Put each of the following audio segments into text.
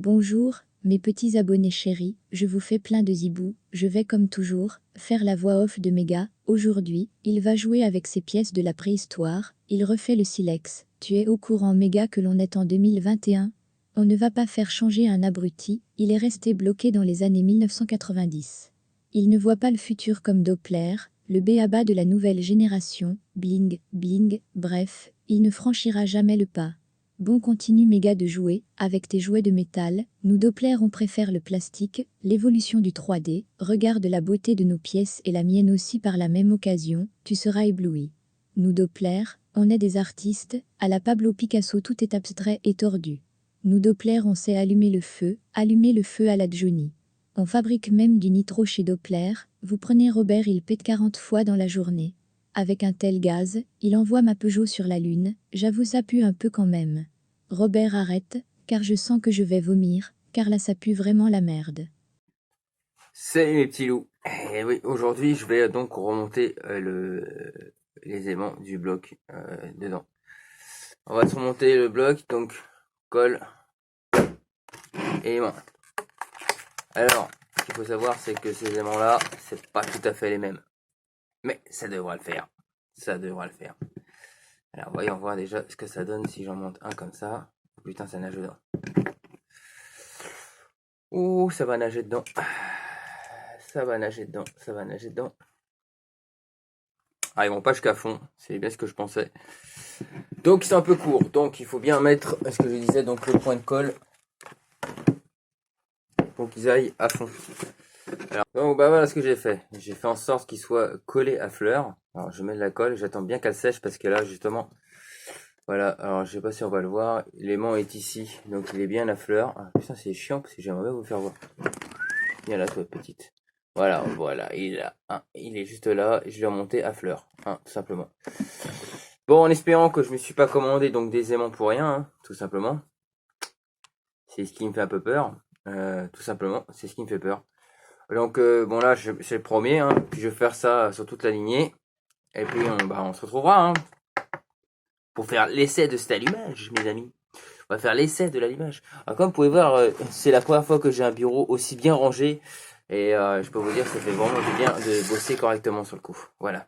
Bonjour, mes petits abonnés chéris, je vous fais plein de zibou, je vais comme toujours, faire la voix off de Méga. Aujourd'hui, il va jouer avec ses pièces de la préhistoire, il refait le silex. Tu es au courant Méga que l'on est en 2021? On ne va pas faire changer un abruti, il est resté bloqué dans les années 1990. Il ne voit pas le futur comme Doppler, le b.a.-ba de la nouvelle génération, bling, bling, bref, il ne franchira jamais le pas. Bon, continue Méga de jouer, avec tes jouets de métal, nous Doppler on préfère le plastique, l'évolution du 3D, regarde la beauté de nos pièces et la mienne aussi par la même occasion, tu seras ébloui. Nous Doppler, on est des artistes, à la Pablo Picasso tout est abstrait et tordu. Nous Doppler on sait allumer le feu à la Johnny. On fabrique même du nitro chez Doppler, vous prenez Robert il pète 40 fois dans la journée. Avec un tel gaz, il envoie ma Peugeot sur la lune, j'avoue ça pue un peu quand même. Robert arrête, car je sens que je vais vomir, car là ça pue vraiment la merde. Salut mes petits loups. Et oui, aujourd'hui je vais donc remonter les aimants du bloc dedans. On va remonter le bloc, donc colle, aimant. Alors, ce qu'il faut savoir c'est que ces aimants là, c'est pas tout à fait les mêmes. Mais ça devra le faire. Ça devra le faire. Alors voyons voir déjà ce que ça donne si j'en monte un comme ça. Putain, ça nage dedans. Ouh, ça va nager dedans. Ça va nager dedans, ça va nager dedans. Ah, ils vont pas jusqu'à fond, c'est bien ce que je pensais. Donc c'est un peu court, donc il faut bien mettre, ce que je disais, donc le point de colle pour qu'ils aillent à fond. Alors, donc bah voilà ce que j'ai fait. J'ai fait en sorte qu'il soit collé à fleur. Alors je mets de la colle, j'attends bien qu'elle sèche parce que là justement, voilà, alors je sais pas si on va le voir, l'aimant est ici, donc il est bien à fleur. Ah putain c'est chiant parce que j'aimerais bien vous faire voir. Viens là toi petite. Voilà, voilà, il est là, hein, il est juste là, je l'ai remonté à fleur, hein, tout simplement. Bon, en espérant que je me suis pas commandé donc des aimants pour rien, hein, tout simplement. C'est ce qui me fait un peu peur, tout simplement, c'est ce qui me fait peur. Donc bon là, c'est le premier, hein, puis je vais faire ça sur toute la lignée, et puis on se retrouvera hein, pour faire l'essai de cet allumage, mes amis. On va faire l'essai de l'allumage. Alors, comme vous pouvez voir, c'est la première fois que j'ai un bureau aussi bien rangé. Et je peux vous dire que ça fait vraiment du bien de bosser correctement sur le coup. Voilà,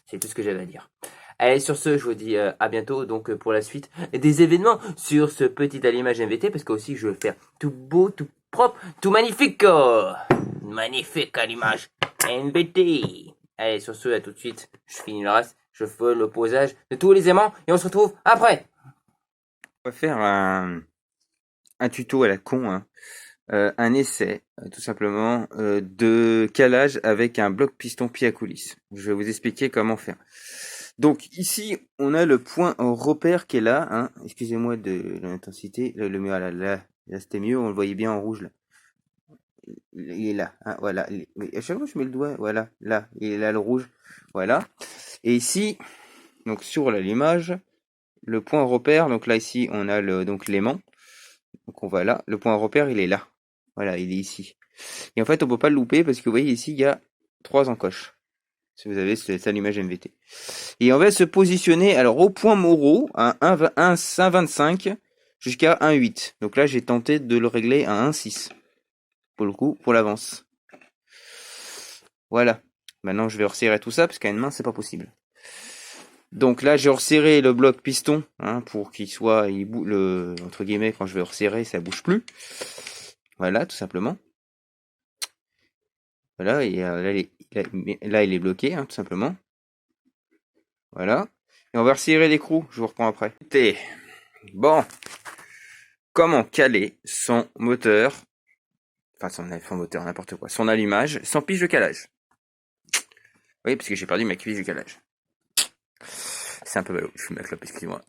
c'est tout ce que j'avais à dire. Allez, sur ce, je vous dis à bientôt donc pour la suite des événements sur ce petit allumage MVT. Parce que aussi, je vais le faire tout beau, tout propre, tout magnifique. Magnifique allumage MVT. Allez, sur ce, à tout de suite. Je finis le reste. Je fais le posage de tous les aimants. Et on se retrouve après. On va faire un tuto à la con, hein. Un essai, tout simplement, de calage avec un bloc piston pied à coulisse. Je vais vous expliquer comment faire. Donc ici, on a le point repère qui est là, hein. Excusez-moi de l'intensité. Voilà, là, c'était mieux, on le voyait bien en rouge là. Il est là, hein, voilà. Mais à chaque fois je mets le doigt, voilà, là, il est là le rouge, voilà. Et ici, donc sur l'image, le point repère, donc là ici on a donc l'aimant. Donc on va là, le point repère il est là. Voilà, il est ici. Et en fait on peut pas le louper parce que vous voyez ici il y a 3 encoches. Si vous avez cet allumage MVT. Et on va se positionner alors au point Moreau à 1,25 jusqu'à 1,8. Donc là j'ai tenté de le régler à 1,6. Pour le coup, pour l'avance. Voilà. Maintenant je vais resserrer tout ça parce qu'à une main c'est pas possible. Donc là, j'ai resserré le bloc piston hein, pour qu'il soit, entre guillemets, quand je vais resserrer, ça bouge plus. Voilà, tout simplement. Voilà, et là, il est bloqué, hein, tout simplement. Voilà. Et on va resserrer l'écrou, je vous reprends après. Bon, comment caler son moteur, enfin son moteur, n'importe quoi, son allumage, sans pige de calage. Oui, parce que j'ai perdu ma pige de calage. C'est un peu ballot, je fume la clope, excusez-moi.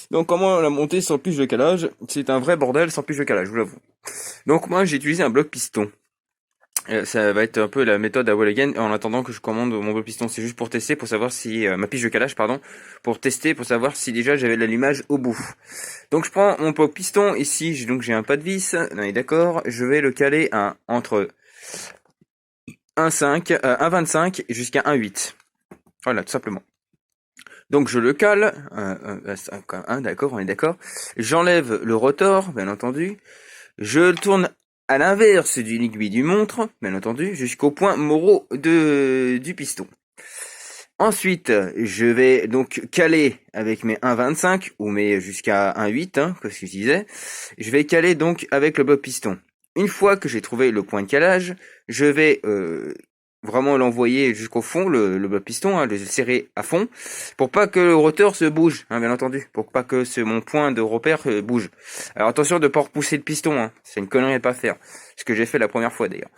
Donc comment la monter sans pige de calage? C'est un vrai bordel sans pige de calage, je vous l'avoue. Donc moi j'ai utilisé un bloc piston. Ça va être un peu la méthode à wall again en attendant que je commande mon bloc piston. C'est juste pour tester, pour savoir si ma pige de calage, pardon, pour tester, pour savoir si déjà j'avais l'allumage au bout. Donc je prends mon bloc piston ici, j'ai un pas de vis, on est d'accord. Je vais le caler entre 1,5, 1,25 jusqu'à 1,8. Voilà, tout simplement. Donc je le cale, d'accord, on est d'accord. J'enlève le rotor, bien entendu. Je le tourne à l'inverse du l'aiguille du montre, bien entendu, jusqu'au point morot du piston. Ensuite, je vais donc caler avec mes 1,25 ou mes jusqu'à 1,8, hein, comme ce que je disais. Je vais caler donc avec le bloc piston. Une fois que j'ai trouvé le point de calage, je vais vraiment l'envoyer jusqu'au fond, le bloc piston, hein, le serrer à fond, pour pas que le rotor se bouge, hein, bien entendu, pour pas que mon point de repère bouge. Alors attention de pas repousser le piston, hein, c'est une connerie à pas faire, ce que j'ai fait la première fois d'ailleurs.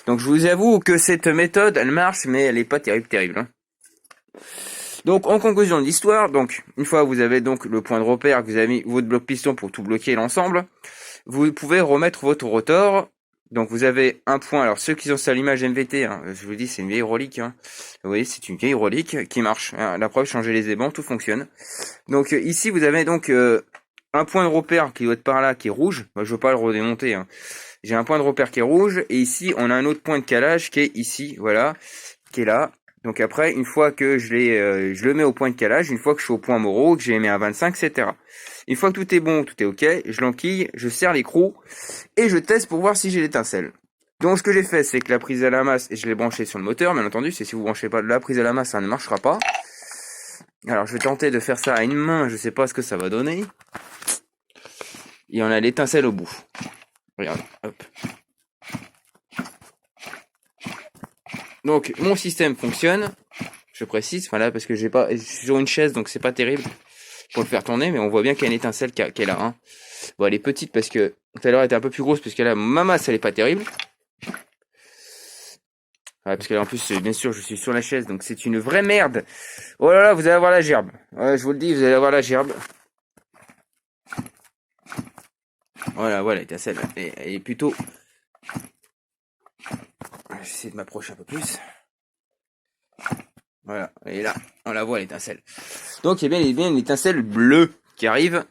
Donc je vous avoue que cette méthode, elle marche, mais elle est pas terrible, hein. Donc en conclusion de l'histoire, donc une fois que vous avez donc le point de repère, que vous avez mis votre bloc piston pour tout bloquer l'ensemble, vous pouvez remettre votre rotor. Donc vous avez un point, alors ceux qui ont ça à l'image MVT, hein, je vous dis c'est une vieille relique, hein. Vous voyez c'est une vieille relique qui marche, hein. La preuve, changer les ébans, tout fonctionne. Donc ici vous avez donc un point de repère qui doit être par là, qui est rouge. Moi, je veux pas le redémonter, hein. J'ai un point de repère qui est rouge, et ici on a un autre point de calage qui est ici, voilà, qui est là. Donc après, une fois que je le mets au point de calage, une fois que je suis au point morot, que j'ai mis à 25, etc. Une fois que tout est bon, tout est ok, je l'enquille, je serre l'écrou et je teste pour voir si j'ai l'étincelle. Donc ce que j'ai fait, c'est que la prise à la masse, et je l'ai branchée sur le moteur, bien entendu, c'est si vous branchez pas de la prise à la masse, ça ne marchera pas. Alors je vais tenter de faire ça à une main, je sais pas ce que ça va donner. Et on a l'étincelle au bout. Regarde, hop. Donc mon système fonctionne, je précise, voilà, parce que je suis sur une chaise, donc c'est pas terrible pour le faire tourner, mais on voit bien qu'il y a une étincelle qui est là, hein. Bon, elle est petite parce que tout à l'heure elle était un peu plus grosse, parce que là ma masse elle est pas terrible. Ouais, parce que là, en plus, bien sûr, je suis sur la chaise, donc c'est une vraie merde. Oh là là, vous allez avoir la gerbe. Ouais, je vous le dis, vous allez avoir la gerbe. Voilà, l'étincelle, elle est plutôt... Je vais essayer de m'approcher un peu plus. Voilà, elle est là, on la voit l'étincelle. Donc il y a bien une étincelle bleue qui arrive.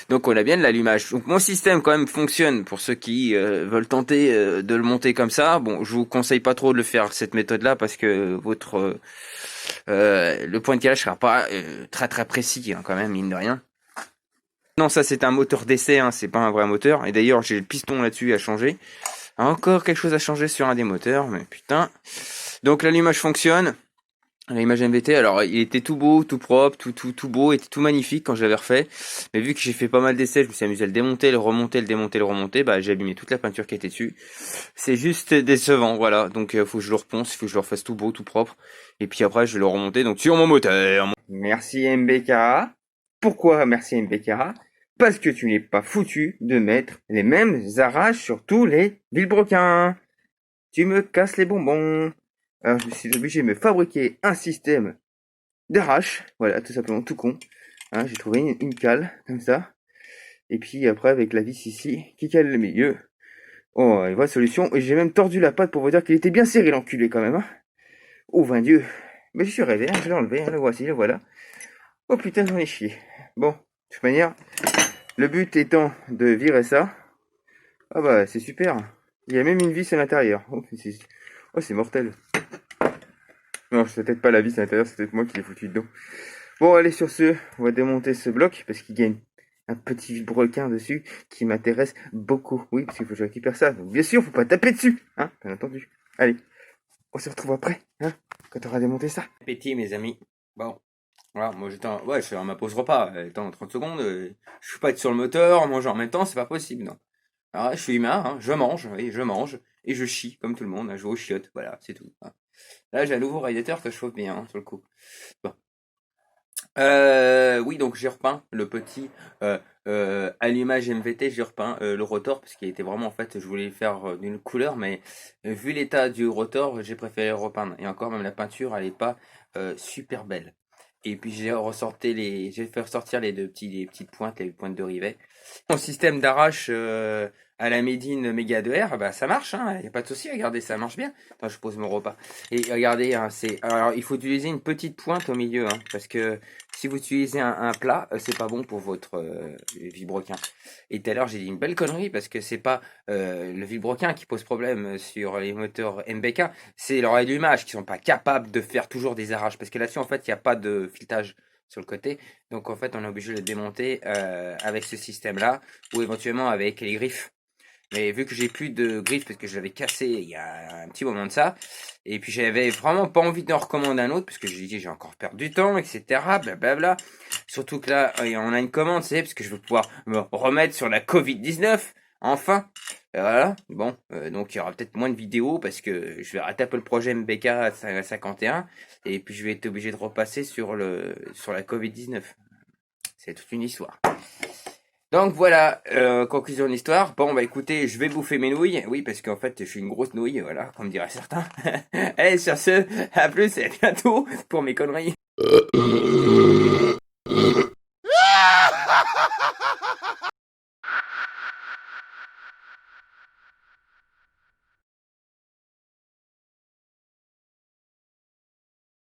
Donc on a bien de l'allumage. Donc mon système quand même fonctionne pour ceux qui veulent tenter de le monter comme ça. Bon, je vous conseille pas trop de le faire cette méthode-là parce que le point de calage sera pas très très précis, hein, quand même, mine de rien. Non, ça c'est un moteur d'essai, hein, c'est pas un vrai moteur. Et d'ailleurs j'ai le piston là-dessus à changer. Encore quelque chose à changer sur un des moteurs, mais putain. Donc l'allumage fonctionne. L'image MVT, alors il était tout beau, tout propre, tout beau, était tout magnifique quand je l'avais refait. Mais vu que j'ai fait pas mal d'essais, je me suis amusé à le démonter, le remonter, le démonter, le remonter, bah j'ai abîmé toute la peinture qui était dessus. C'est juste décevant, voilà. Donc faut que je le reponce, il faut que je le refasse tout beau, tout propre. Et puis après je vais le remonter donc sur mon moteur. Merci MBK. Pourquoi merci MBK? Parce que tu n'es pas foutu de mettre les mêmes arraches sur tous les vilebrequins. Tu me casses les bonbons. Alors je suis obligé de me fabriquer un système d'arrache, voilà, tout simplement, tout con. Hein, j'ai trouvé une cale, comme ça. Et puis après, avec la vis ici, qui cale le milieu. Oh, une vraie solution. Et j'ai même tordu la patte pour vous dire qu'il était bien serré, l'enculé, quand même. Hein. Oh, vain Dieu. Mais je suis rêvé, hein, je l'ai enlevé, hein, le voici, le voilà. Oh putain, j'en ai chié. Bon, de toute manière, le but étant de virer ça. Ah bah, c'est super. Il y a même une vis à l'intérieur. Oh, c'est mortel. Non, c'est peut-être pas la vis à l'intérieur, c'est peut-être moi qui l'ai foutu dedans. Bon, allez, sur ce, on va démonter ce bloc, parce qu'il y a un petit vilebrequin dessus qui m'intéresse beaucoup. Oui, parce qu'il faut que je récupère ça. Donc, bien sûr, faut pas taper dessus, hein, bien entendu. Allez, on se retrouve après, hein, quand on aura démonté ça. Appétit, mes amis. Bon, voilà, moi je suis à ma pause repas. Attends, 30 secondes, je peux pas être sur le moteur, manger en même temps, c'est pas possible, non. Alors, je suis humain, hein, je mange, oui, je mange, et je chie, comme tout le monde, hein, je vais aux chiottes, voilà, c'est tout. Hein. Là, j'ai un nouveau radiateur que je chauffe bien, hein, sur le coup. Bon. Oui, donc j'ai repeint le petit allumage MVT, j'ai repeint le rotor parce qu'il était vraiment, en fait, je voulais le faire d'une couleur, mais vu l'état du rotor, j'ai préféré le repeindre. Et encore, même la peinture, elle est pas super belle. Et puis j'ai fait ressortir les petites pointes, les pointes de rivet. Mon système d'arrache à la Made in Méga 2R, bah ça marche, hein, y a pas de souci, regardez, ça marche bien. Attends, je pose mon repas. Et regardez, hein, alors il faut utiliser une petite pointe au milieu, hein, parce que si vous utilisez un plat, c'est pas bon pour votre vilebrequin. Et tout à l'heure, j'ai dit une belle connerie parce que c'est pas le vilebrequin qui pose problème sur les moteurs MBK, c'est leur allumage qui sont pas capables de faire toujours des arraches, parce que là-dessus, en fait, il n'y a pas de filetage sur le côté. Donc en fait, on est obligé de le démonter avec ce système-là, ou éventuellement avec les griffes. Mais vu que j'ai plus de griffes parce que je l'avais cassé il y a un petit moment de ça, et puis j'avais vraiment pas envie d'en recommander un autre parce que j'ai dit j'ai encore perdu du temps, etc. Blablabla. Surtout que là, on a une commande, c'est parce que je veux pouvoir me remettre sur la Covid-19. Enfin, voilà. Bon, donc il y aura peut-être moins de vidéos parce que je vais arrêter un peu le projet MBK 51 et puis je vais être obligé de repasser sur la Covid-19. C'est toute une histoire. Donc voilà, conclusion de l'histoire. Bon bah écoutez, je vais bouffer mes nouilles. Oui, parce qu'en fait, je suis une grosse nouille, voilà, comme diraient certains. Allez, sur ce, à plus et à bientôt pour mes conneries.